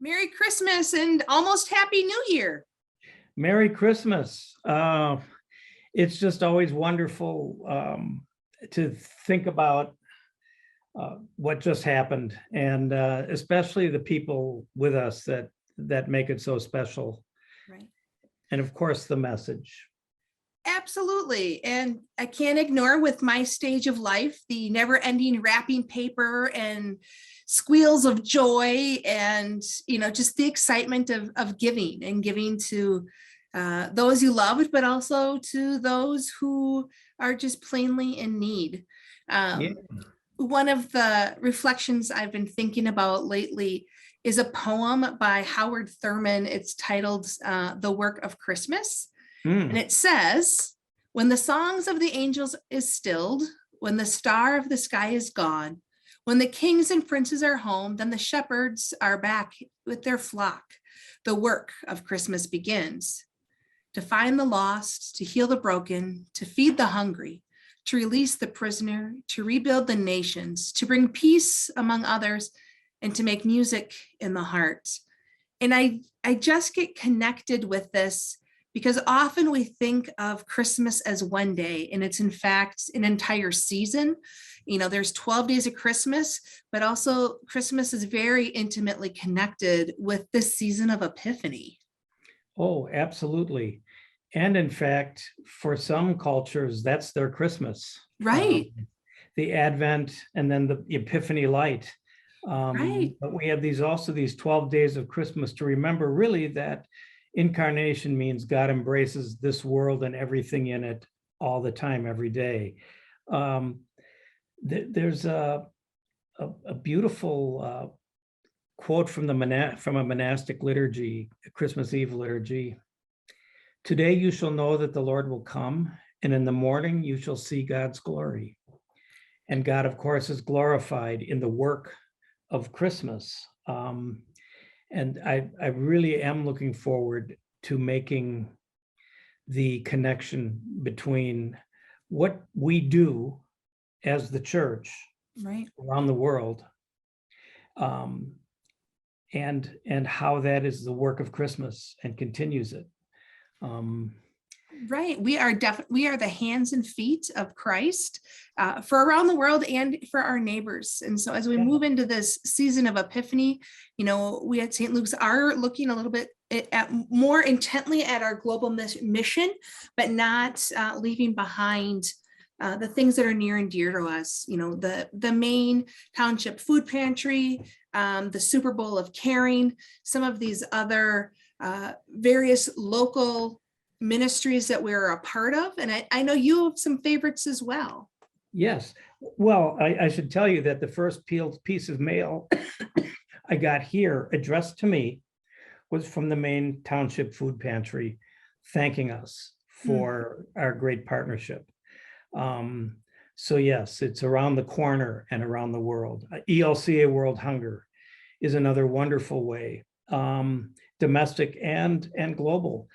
Merry Christmas and almost Happy New Year. Merry Christmas. It's just always wonderful to think about what just happened, and especially the people with us that make it so special. Right. And of course, the message. Absolutely. And I can't ignore, with my stage of life, the never ending wrapping paper and squeals of joy and, just the excitement of giving and giving to those you loved, but also to those who are just plainly in need. Yeah. One of the reflections I've been thinking about lately is a poem by Howard Thurman. It's titled The Work of Christmas. And it says, when the songs of the angels is stilled, when the star of the sky is gone, when the kings and princes are home, then the shepherds are back with their flock. The work of Christmas begins. To find the lost, to heal the broken, to feed the hungry, to release the prisoner, to rebuild the nations, to bring peace among others, and to make music in the heart. And I just get connected with this because often we think of Christmas as one day, and it's in fact an entire season. There's 12 days of Christmas, but also Christmas is very intimately connected with this season of Epiphany. Oh, absolutely. And in fact, for some cultures, that's their Christmas. Right. The Advent and then the Epiphany light. Right. But we have these 12 days of Christmas to remember really that incarnation means God embraces this world and everything in it all the time, every day. There's a beautiful quote from a monastic liturgy, a Christmas Eve liturgy. Today you shall know that the Lord will come, and in the morning you shall see God's glory. And God, of course, is glorified in the work of Christmas. And I really am looking forward to making the connection between what we do as the church Right. around the world, and how that is the work of Christmas and continues it. Right. We are the hands and feet of Christ for around the world and for our neighbors. And so as we move into this season of Epiphany, we at St. Luke's are looking a little bit at more intently at our global mission, but not leaving behind the things that are near and dear to us. The main township food pantry, the Super Bowl of Caring, some of these other various local ministries that we're a part of. And I know you have some favorites as well. Yes. Well, I should tell you that the first piece of mail I got here addressed to me was from the Maine Township Food Pantry, thanking us for our great partnership. So yes, it's around the corner and around the world. ELCA World Hunger is another wonderful way, domestic and global.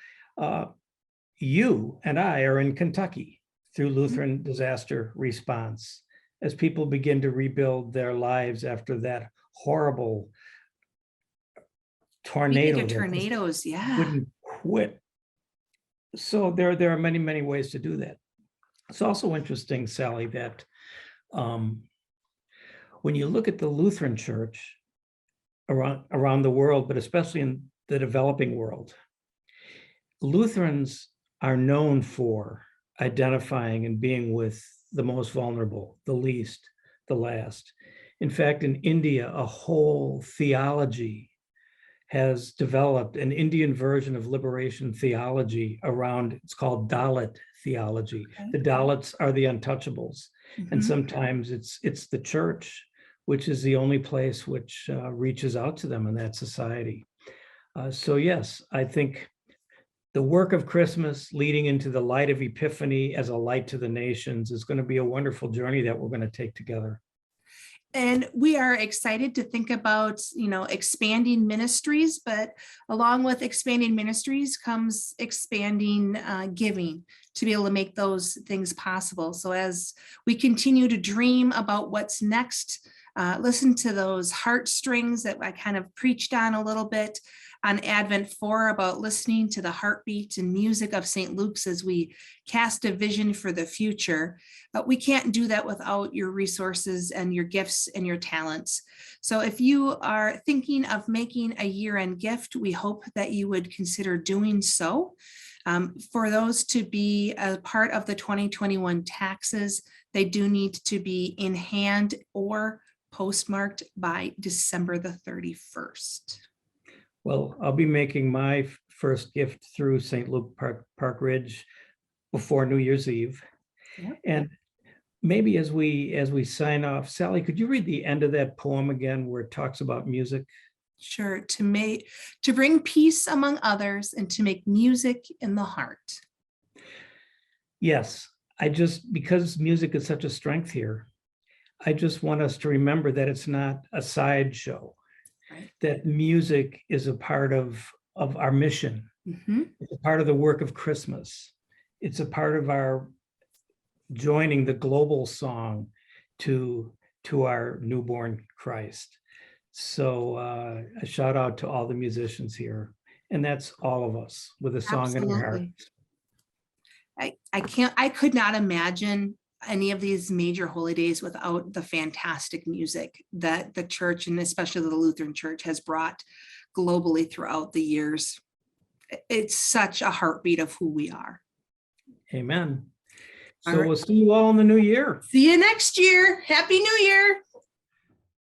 You and I are in Kentucky through Lutheran Disaster Response as people begin to rebuild their lives after that horrible tornado. Tornadoes, yeah. Wouldn't quit. So there are many, many ways to do that. It's also interesting, Sally, that when you look at the Lutheran Church around the world, but especially in the developing world, Lutherans are known for identifying and being with the most vulnerable, the least, the last. In fact, in India, a whole theology has developed, an Indian version of liberation theology around, it's called Dalit theology. Okay. The Dalits are the untouchables. And sometimes it's the church, which is the only place which reaches out to them in that society. So yes, I think the work of Christmas leading into the light of Epiphany as a light to the nations is going to be a wonderful journey that we're going to take together. And we are excited to think about, expanding ministries, but along with expanding ministries comes expanding giving to be able to make those things possible. So as we continue to dream about what's next Listen to those heartstrings that I kind of preached on a little bit on Advent 4 about listening to the heartbeat and music of St. Luke's as we cast a vision for the future. But we can't do that without your resources and your gifts and your talents. So if you are thinking of making a year-end gift, we hope that you would consider doing so. For those to be a part of the 2021 taxes, they do need to be in hand or postmarked by December the 31st. Well, I'll be making my first gift through St. Luke Park Ridge before New Year's Eve. Yep. And maybe as we sign off, Sally, could you read the end of that poem again where it talks about music? Sure. To bring peace among others and to make music in the heart. Yes, because music is such a strength here, I just want us to remember that it's not a sideshow. Right. That music is a part of our mission. Mm-hmm. It's a part of the work of Christmas. It's a part of our joining the global song to our newborn Christ. So a shout out to all the musicians here. And that's all of us with a song in our heart. I could not imagine any of these major holy days without the fantastic music that the church, and especially the Lutheran Church, has brought globally throughout the years. It's such a heartbeat of who we are. Amen. So we'll see you all in the new year. See you next year. Happy New Year.